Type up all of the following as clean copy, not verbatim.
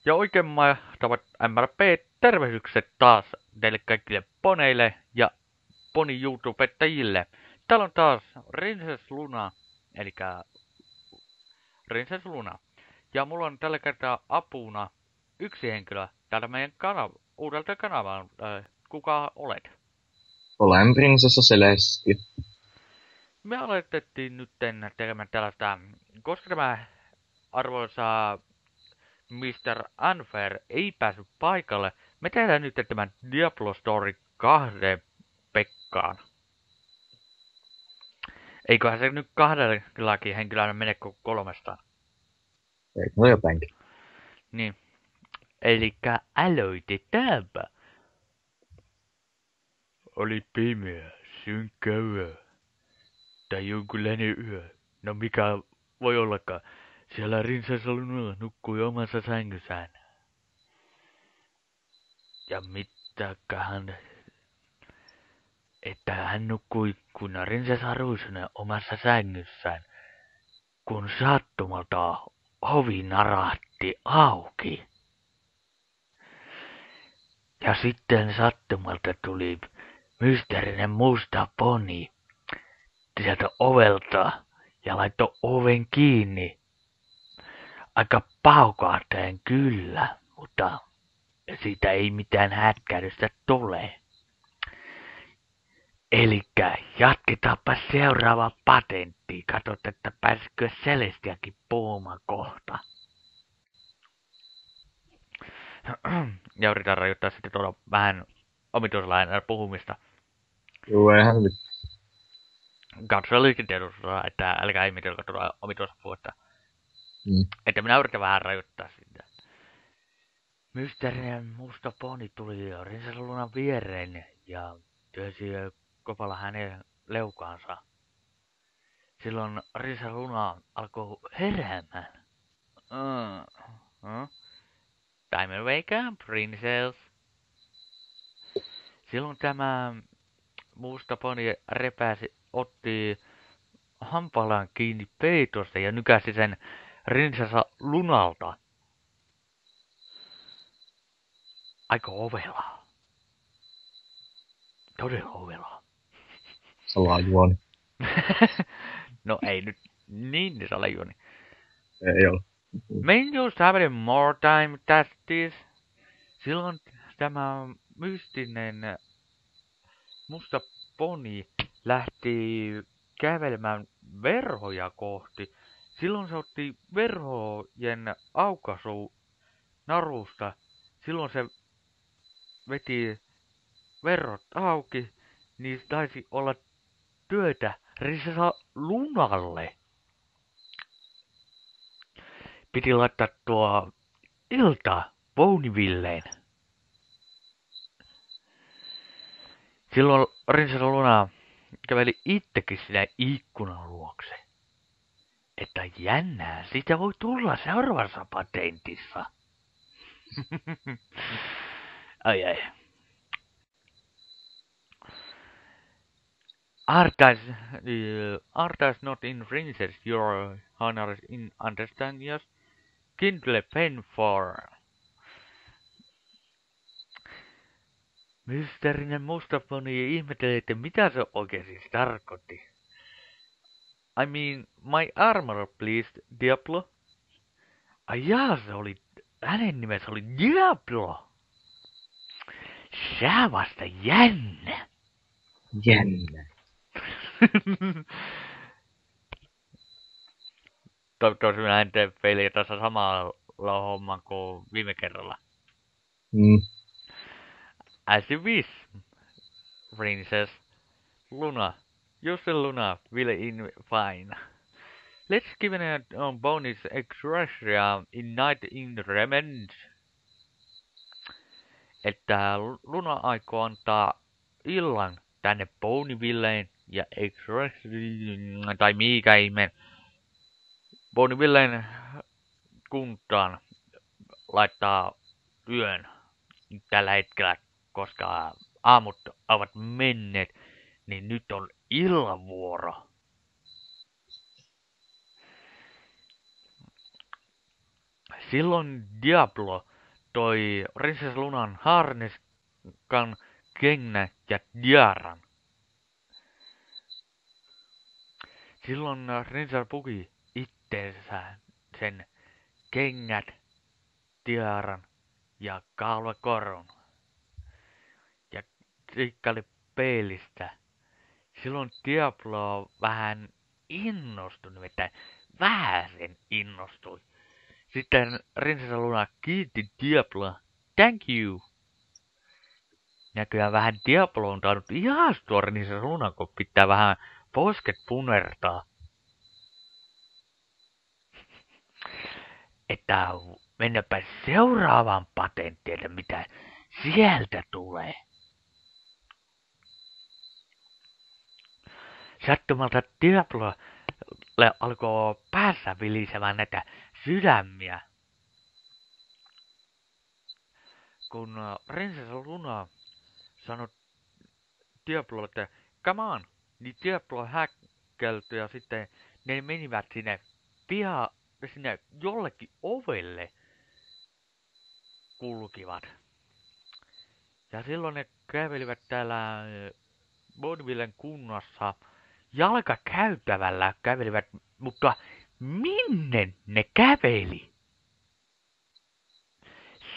Ja oikein mahtavat MRP-tervehdykset taas teille kaikille poneille ja poni YouTubettajille. Täällä on taas Rinses Luna, eli Rinses Luna. Ja mulla on tällä kertaa apuna yksi henkilö täältä meidän uudelta kanavalta. Kuka olet? Olen prinsessa Celesti. Me aloitettiin nyt tekemään tällaista, koska tämä arvoisa Mr. Unfair ei päässyt paikalle. Me tehdään nyt tämän Diablo Story 2 Pekkaan. Eiköhän se nyt kahdellakin henkilöllä mene kuin 300. Eikö no jotainkin? Niin. Elikkä aloitetaanpa. Oli pimeä, synkkä yö. Tai jonkunlainen yö. No mikä voi ollakaan. Siellä Rinsessa Luna nukkui omassa sängyssään. Ja mitäköhän, että hän nukkui kun Rinsessa Ruisunen omassa sängyssään, kun sattumalta ovi narahti auki. Ja sitten sattumalta tuli mysteerinen musta poni sieltä ovelta ja laittoi oven kiinni. Aika paukahtaen kyllä, mutta siitä ei mitään hätkähdystä tule. Elikkä jatketaanpa seuraava patentti. Katsot, että pääsikö Celestiakin puhumaan kohta. Ja yritän rajoittaa sitten tuolla vähän omituislainen puhumista. Joo, eihän nyt. Katsojaliikin tiedostaa, että älkää ihmetelkö tuolla omituista puhetta. Että minä yritän vähän rajoittaa sitä. Mysteerinen musta poni tuli Rinsessa Lunan viereen ja työsi kopalla hänen leukaansa. Silloin Rinsessa Luna alkoi heräämään. Time wake up, princess. Silloin tämä musta poni otti hampaalaan kiinni peitosta ja nykäsi sen Rinsessa Lunalta. Aika ovelaa. Todella ovelaa. Salajuoni. No ei nyt niin salajuoni. Ei ole. Main just having more time than this. Silloin tämä mystinen musta poni lähti kävelemään verhoja kohti. Silloin se otti verhojen aukaisu narusta. Silloin se veti verrot auki, niin taisi olla työtä Rinsessa Lunalle. Piti laittaa tuo ilta Bonivilleen. Silloin Rinsessa Luna käveli itsekin sinne ikkunan luokse. Että jännää, siitä voi tulla seuraavassa patentissa. Ai. Art does not infringe your honors in understanding us. Kindle pen for. Mysteerinen musta poni ihmetteli, että mitä se oikein siis tarkoitti. I mean, my armor, please, Diablo. Ai jaa, se oli, hänen nimensä oli Diablo. Sä vasta jännä. Jännä. Toivottavasti minä en tee peiliä tässä samalla homman kuin viime kerralla. As you wish, Princess Luna. Just Luna will in fine. Let's give it a bonus extra in night in revenge. Että Luna aikoo antaa illan tänne Bonivilleen ja extra tai mikä ihmeen Bonivilleen kuntaan laittaa yön tällä hetkellä, koska aamut ovat menneet, niin nyt on illanvuoro. Silloin Diablo toi Prinsessa Lunan harniskan, kengän ja tiaran. Silloin Prinsessa puki itteensä sen kengät, tiaran ja kalvokorun. Ja rikkali peilistä. Silloin Diablo vähän innostui, nimittäin vähäsen innostui. Sitten Prinsessa Luna kiitti Diabloa. Thank you. Näköjään vähän Diablo on tainnut ihastua Prinsessa Luna, kun pitää vähän posket punertaa. Että mennäpä seuraavaan patenttiin, että mitä sieltä tulee. Sattumalta Diablolle alkoi päässä vilisemään näitä sydämiä. Kun Prinsessa Luna sanoi Diablolle, että come on, niin Diablo häkkeltyi ja sitten ne menivät sinne jollekin ovelle kulkivat. Ja silloin ne kävelivät täällä Bonnvillen kunnassa jalkakäytävällä kävelivät, mutta minne ne käveli?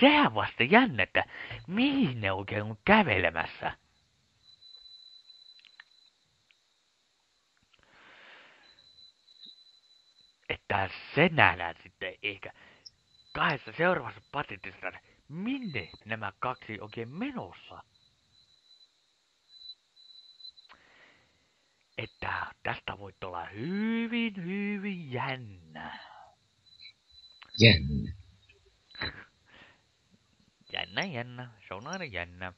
Sehän vasta jännä, että mihin ne oikein on kävelemässä. Että se nähdään sitten ehkä kahdessa seuraavassa patentissa, minne nämä kaksi oikein menossa. Että tästä voi olla hyvin jännä. Jännä. Jännä. Se on aina jännä.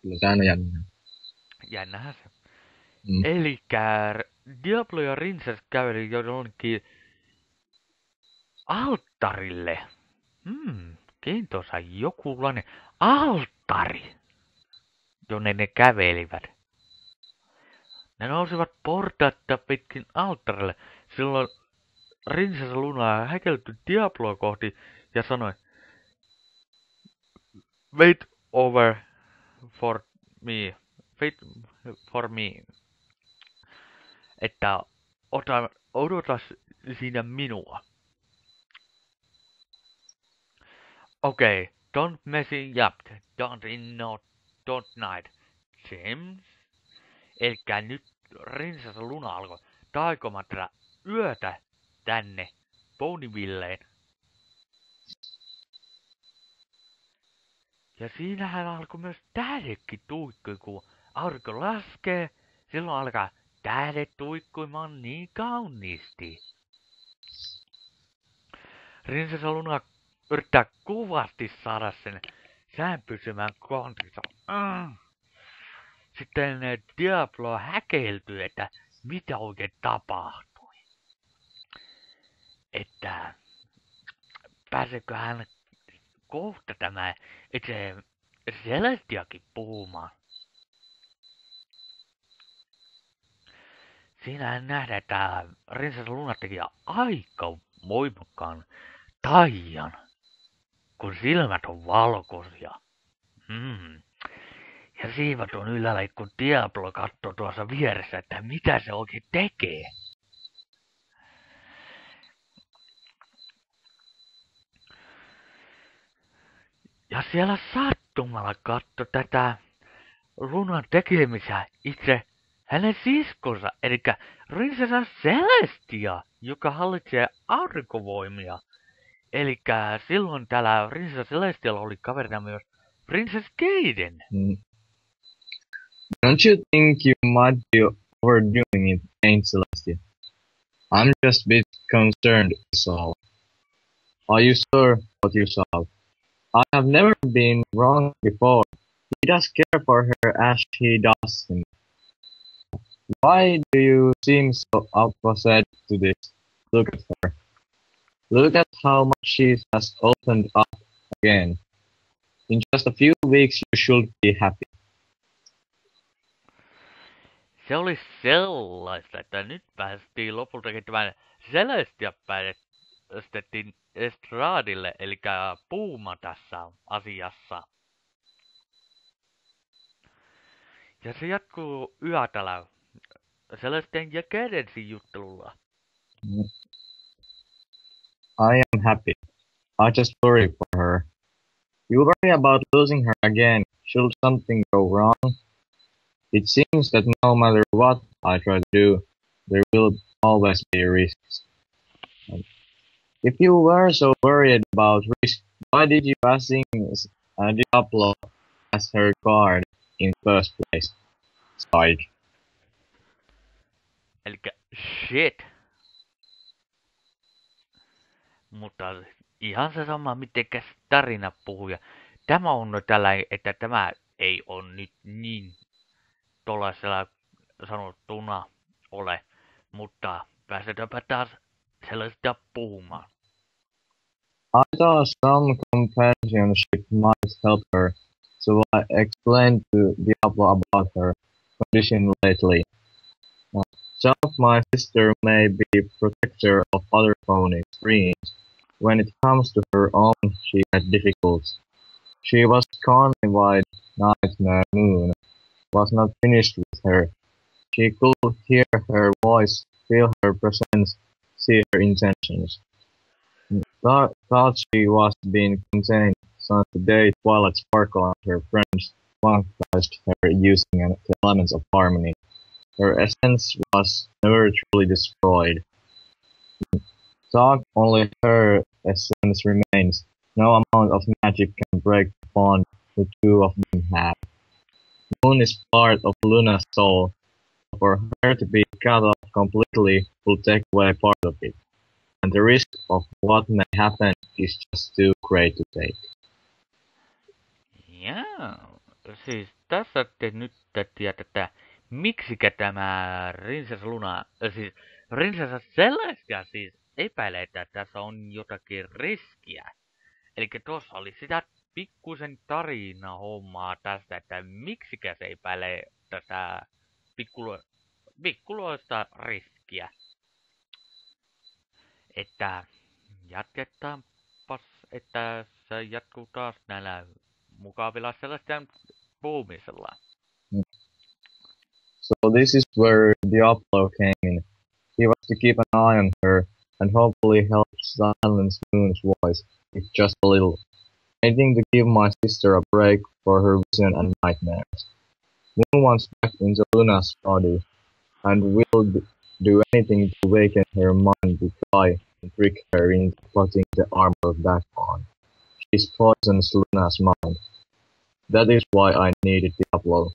Kyllä se aina jännä. Jännähän se. Mm. Elikkä Diablo ja Princess käveli jollekin alttarille. Kiintoisa jokinlainen alttari, jonne ne kävelivät. Ne nousivat portaatta pitkin alttarille. Silloin Prinsessa Luna häkeltyi Diabloa kohti ja sanoi, wait for me. Että odota siinä minua. Okay, don't mess it up. Don't night. James. Elikkä nyt Prinsessa Luna alkoi taikomatra yötä tänne Bonnvilleen. Ja siinähän alkoi myös tähdetkin tuikkui, kun aurinko laskee. Silloin alkaa tähdet tuikkuimaan niin kauniisti. Prinsessa Luna yrittää kovasti saada sen sään pysymään kontissa. Sitten Diablo häkeltyi, että mitä oikein tapahtui. Että pääsekö hän kohta tämä itse Celestiakin puhumaan. Siinähän nähdään, että Prinsessa Luna teki aika voimakkaan taian, kun silmät on valkoisia. Ja siivat on ylhäällä, kun Diablo katsoo tuossa vieressä, että mitä se oikein tekee. Ja siellä sattumalla katsoi tätä Lunan tekemistä itse hänen siskonsa, eli Prinsessa Celestia, joka hallitsee aurinkovoimia. Eli silloin täällä Prinsessa Celestialla oli kaverina myös Princess Gaiden. Don't you think you might be overdoing it, Saint Celestia? I'm just a bit concerned, is all. Are you sure what you saw? I have never been wrong before. He does care for her as he does him. Why do you seem so opposite to this? Look at her. Look at how much she has opened up again. In just a few weeks you should be happy. Se oli sellaista, että nyt päästiin lopultakin tämän Celestia estettiin estradille, eli Puuma tässä asiassa. Ja se jatkuu yötälä sellaisten ja kädensi juttelulla. I am happy. I just worry for her. You worry about losing her again. Should something go wrong? It seems that no matter what I try to do, there will always be risks. If you were so worried about risk, why did you assign Diablo as her guard in first place? Psych. Elikkä shit. Mutta ihan se sama, mitenkäs tarina puhuja. Tämä on nyt tällainen, että tämä ei ole nyt niin tuollaisella sanottuna ole, mutta pääsetäänpä taas sellaista puhumaan. I thought some companionship might help her, so I explained to Diablo about her condition lately. Some of my sister may be protector of other ponies' dreams. When it comes to her own, she had difficulties. She was convinced Nightmare Moon was not finished with her. She could hear her voice, feel her presence, see her intentions. Thought she was being contained, since the day Twilight Sparkle and her friends vanquished her using the elements of harmony. Her essence was never truly destroyed. Thought only her essence remains. No amount of magic can break the bond the two of them have. Moon is part of Luna's soul. For her to be cut off completely will take away part of it. And the risk of what may happen is just too great to take. Jaa, siis tässä te nyt tiedätte, miksikä tämä Prinsessa Luna, siis Prinsessa Celestia siis epäilee, että tässä on jotakin riskiä. Eli tuossa oli sitä pikkusen tarinahommaa tästä, että miksikä se epäilee tätä pikkuloista riskiä. Että jatketaanpas, että se jatkuu taas näillä mukavilla sellaisten puhumisella. So this is where Diablo came in. He was to keep an eye on her, and hopefully help silence Moon's voice, if just a little. Anything to give my sister a break for her vision and nightmares. Moon wants back into Luna's body, and will do anything to awaken her mind to try and trick her into putting the armor back on. She poisons Luna's mind. That is why I needed Diablo.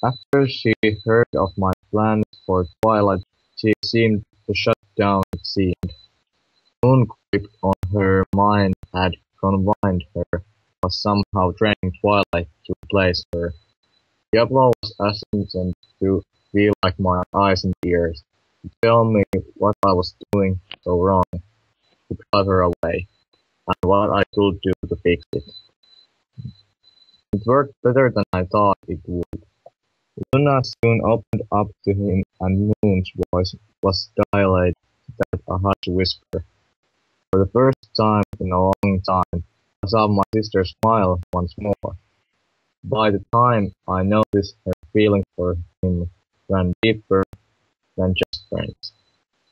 After she heard of my plans for Twilight, she seemed to shut down, it seemed. Moon grip on her mind had confined her, was somehow training Twilight to replace her. Diablo was asking to be like my eyes and ears, to tell me what I was doing so wrong, to drive her away, and what I could do to fix it. It worked better than I thought it would. Luna soon opened up to him, and Moon's voice was dilated to a hushed whisper. For the first time in a long time, I saw my sister smile once more. By the time I noticed her feeling for him ran deeper than just friends.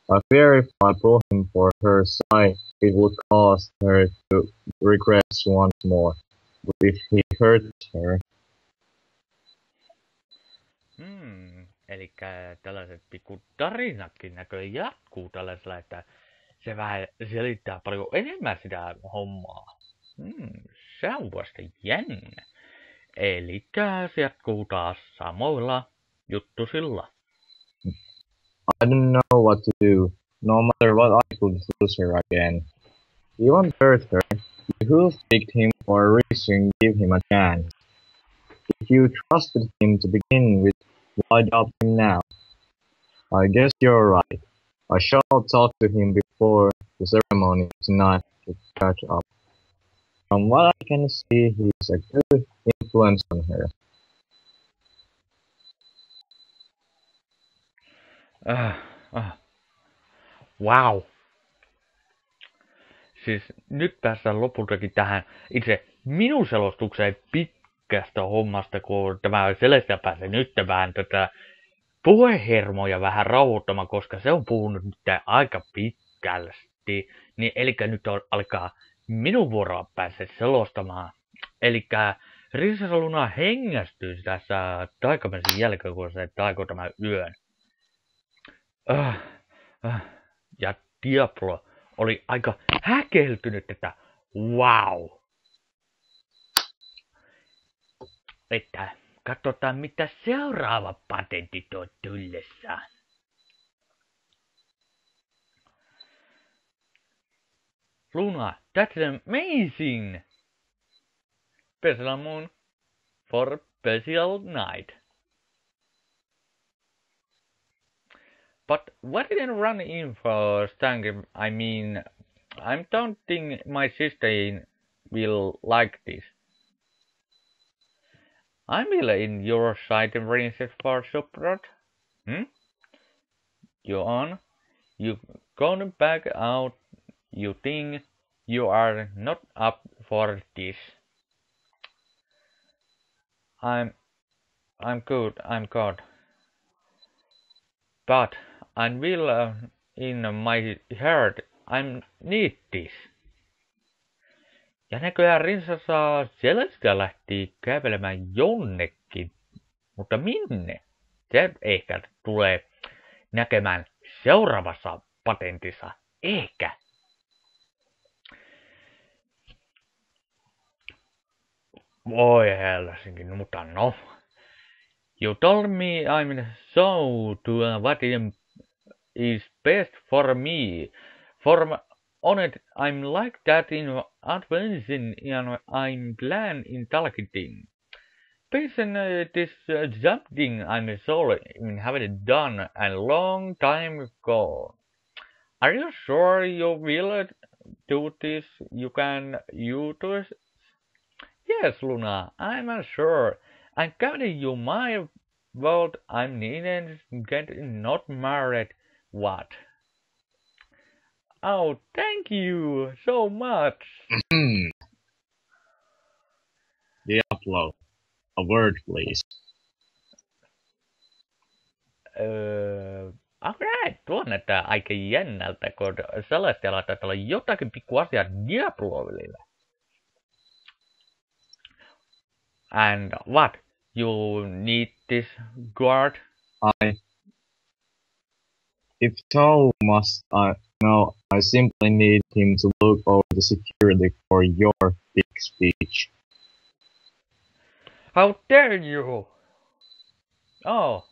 I fear if I pull him for her side, it would cause her to regress once more. But if he hurts her, Elikkä tällaiset pikku tarinatkin näköjään jatkuu tällaisella, että se vähän selittää paljon enemmän sitä hommaa. Se on vasta jännä. Elikkä se jatkuu taas samoilla juttusilla. I didn't know what to do. No matter what, I could lose her again. You won't hurt her. You picked him for a reason, give him a chance. If you trusted him to begin with, why doubt him now? I guess you're right. I shall talk to him before the ceremony tonight to catch up. From what I can see, he's a good influence on her. Wow. siis nyt päästään lopultakin tähän itse minun selostukseen pitkästä hommasta, kun tämä Celestia pääsee nyt vähän tätä puhehermoja vähän rauhoittamaan, koska se on puhunut nyt aika pitkästi. Niin, elikkä nyt alkaa minun vuoroa päästä selostamaan. Elikkä Prinsessa Luna hengästyy tässä taikamensin jälkeen, kun se taikoi tämän yön. Ja Diablo oli aika häkeltynyt, että wow. Että katsotaan, mitä seuraava patentti tuo tullessaan. Luna, that's amazing! Special moon for special night. But what didn't run in for Stank? I mean, I don't think my sister will like this. I'm really in your side, Princess for support. You on? You gone back out? You think you are not up for this? I'm good. But I will in my heart I need this. Ja näköjään Prinsessa Celestia lähti kävelemään jonnekin. Mutta minne? Se ehkä tulee näkemään seuraavassa patentissa. Ehkä. Voi Helsinki, mutta no. You told me I'm so to what is best for me. For honest, I'm like that in advancing and I'm plan in targeting. Patient this something I'm sorry I haven't done a long time ago. Are you sure you will do this? You can use this? Yes, Luna, I'm sure. I'm giving you my word. I'm needing get not married. What? Oh, thank you so much. Diablo, a word, please. Alright, tuo näyttää aika jännältä, kun Celestia laittaa olla jotakin pikku asiaa Diabloville. And what? You need this guard? If so must I know, I simply need him to look over the security for your big speech. How dare you? Oh.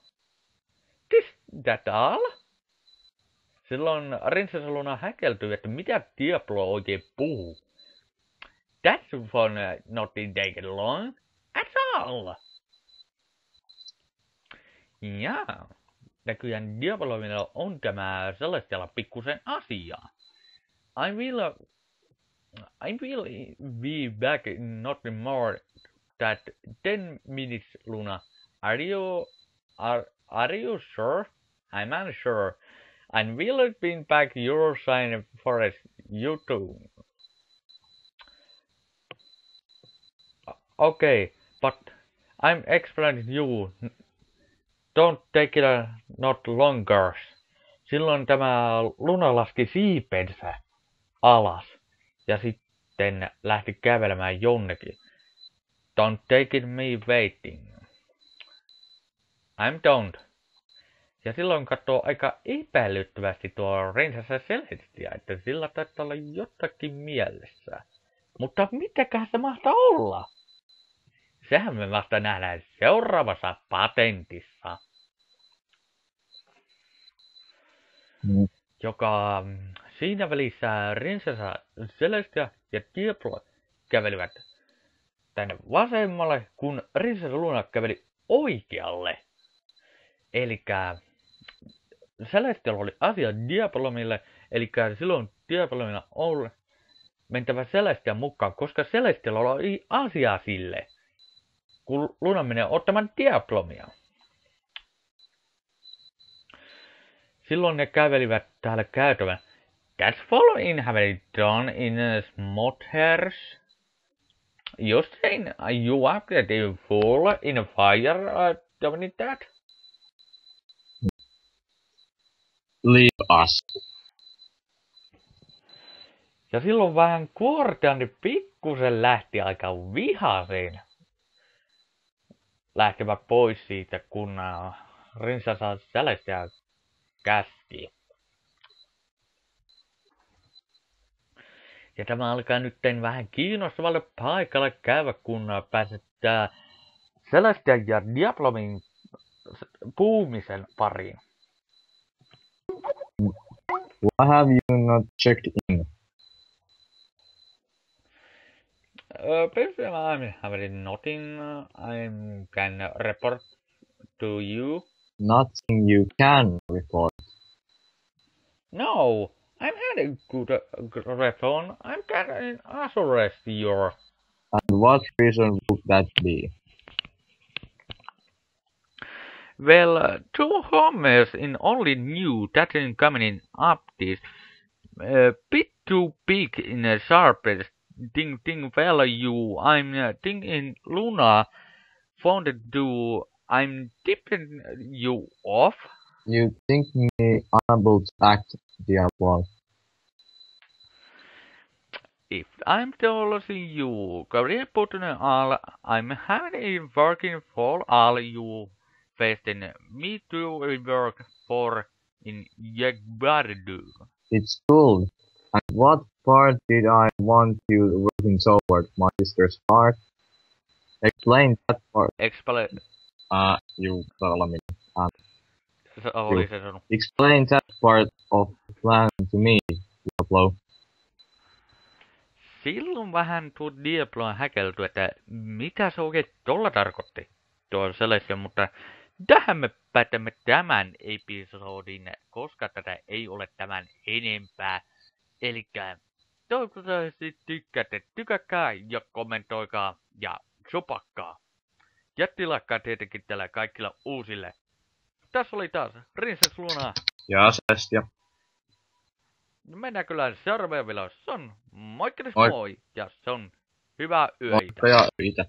That all? Silloin Prinsessa Luna häkeltyy, että mitä Diablo oikein puhuu. That's fun not take long. At all. Jaa. Näköjään Diablovilla on tämä Celestialla pikkusen asiaa. I will be back in not more than 10 minutes, Luna. Are you sure? I'm unsure. And will be back your sign forest you too. Okay, but I'm explaining you. Don't take it not longer. Silloin tämä Luna laski siipensä alas ja sitten lähti kävelemään jonnekin. Don't take it me waiting. I'm don't. Ja silloin katsoo aika epäilyttävästi tuo Prinsessa Celestia, että sillä taitaa olla jotakin mielessä. Mutta mitäkään se mahtaa olla? Sehän me vasta nähdään seuraavassa patentissa. Joka siinä välissä Prinsessa Celestia ja Diablo kävelivät tänne vasemmalle, kun Prinsessa Luna käveli oikealle. Elikkä Celestialla oli asia Diablomille, elikkä silloin Diablomilla on mentävä Celestian mukaan, koska Celestialla oli asiaa sille, kun Luna menee ottamaan Diablomia. Silloin ne kävelivät täällä käytävän. That's following have it done in smart hairs. You saying you upgrade in full in a fire, don't need that? Leave us. Ja silloin vähän Kuortani pikkusen lähti aika vihaiseen lähtemään pois siitä, kun Rinsa saa Celestia käski. Ja tämä alkaa nyt vähän kiinnostavalle paikalle käydä, kun pääset Celestia ja Diablomin puumisen pariin. Why have you not checked in? Basically, I'm having nothing I can report to you. Nothing you can report. No, I'm having good refund. I'm getting arrest your. And what reason would that be? Well, two homers in only new that in coming up this bit too big in a sharpest thing well you I'm thinking Luna found it do I'm tipping you off. You think me unable to act, Diablo? If I'm telling you career putting all I'm having working for all you facing me to work for in Yagbardu. It's cool. And what part did I want you working toward, my sister's part? Explain that part. Explain. You tell me. Se oli se sanonut. Explain that part of the plan to me, Diablo. Silloin vähän tuo Diabloa häkelty, että mitä se oikein tolla tarkoitti tuo Celestia, mutta tähän me päätämme tämän episodin, koska tätä ei ole tämän enempää. Elikkä toivottavasti tykkäätte, tykäkää ja kommentoikaa ja sopakkaa. Ja tilatkaa tietenkin tällä kaikilla uusille. Tässä oli taas Princess Luna. Ja Celestia. Mennään kyllä seuraavaan vielä. Se on moikka Moi. moi ja se on hyvää yöitä. Moikka ja yötä.